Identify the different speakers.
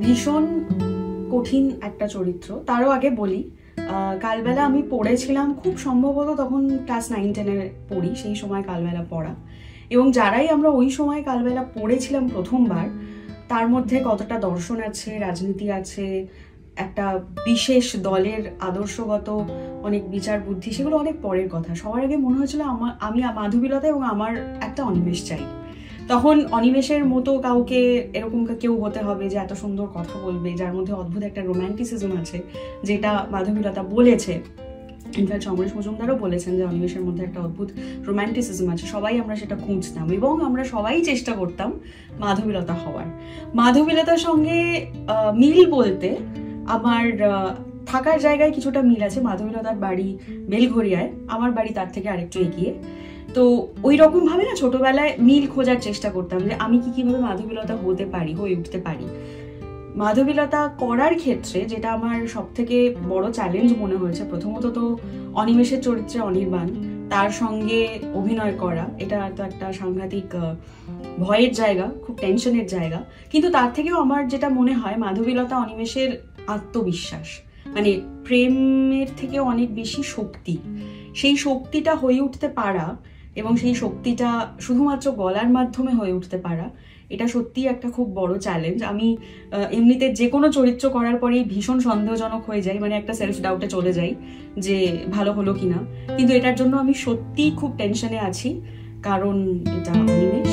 Speaker 1: ভীষণ কঠিন একটা চরিত্র। তারও আগে বলি, কালবেলা আমি পড়েছিলাম খুব সম্ভবত তখন ক্লাস 9-10-এ পড়ি, সেই সময় কালবেলা পড়া। এবং যারাই আমরা ওই সময় কালবেলা পড়েছিলাম প্রথমবার, তার মধ্যে কতটা দর্শন আছে, রাজনীতি আছে, একটা বিশেষ দলের আদর্শগত অনেক বিচার বুদ্ধি, সেগুলো অনেক পরের কথা। সবার আগে মনে হয়েছিল আমি মাধবীলতা এবং আমার একটা অনিমেষ চাই। তখন অনিমেষের মতো কাউকে এরকম কেউ হতে হবে যে এত সুন্দর কথা বলবে, যার মধ্যে অদ্ভুত একটা রোম্যান্টিসিজম আছে, যেটা মাধবীলতা বলেছে। ইনফ্যাক্ট সমরেশ মজুমদারও বলেছেন যে অনিমেষের মধ্যে একটা অদ্ভুত রোম্যান্টিসিজম আছে। সবাই আমরা সেটা খুঁজতাম এবং আমরা সবাই চেষ্টা করতাম মাধবীলতা হওয়ার। মাধবীলতার সঙ্গে মিল বলতে আমার থাকার জায়গায় কিছুটা মিল আছে। মাধবীলতার বাড়ি বেলঘরিয়ায়, আমার বাড়ি তার থেকে আরেকটু এগিয়ে। তো ওই রকম ভাবে না ছোটবেলায় মিল খোঁজার চেষ্টা করতাম যে আমি কিভাবে মাধবীলতা হতে পারি, হয়ে উঠতে পারি। মাধবীলতা করার ক্ষেত্রে যেটা আমার সব থেকে বড় চ্যালেঞ্জ মনে হয়েছে, প্রথমত তো অনিমেষের চরিত্রে অনির্বাণ, তার সঙ্গে অভিনয় করা, এটা তো একটা সাংঘাতিক ভয়ের জায়গা, খুব টেনশনের জায়গা। কিন্তু তার থেকেও আমার যেটা মনে হয় মাধবীলতা অনিমেষের আত্মবিশ্বাস, মানে প্রেমের থেকেও অনেক বেশি শক্তি, সেই শক্তিটা হয়ে উঠতে পারা এবং সেই শক্তিটা শুধুমাত্র গলার মাধ্যমে হয়ে উঠতে পারা, এটা সত্যিই একটা খুব বড় চ্যালেঞ্জ। আমি এমনিতে যে কোনো চরিত্র করার পরেই ভীষণ সন্দেহজনক হয়ে যাই, মানে একটা সেলফ ডাউটে চলে যাই যে ভালো হলো কিনা। কিন্তু এটার জন্য আমি সত্যিই খুব টেনশনে আছি, কারণ এটা অনিমেষ।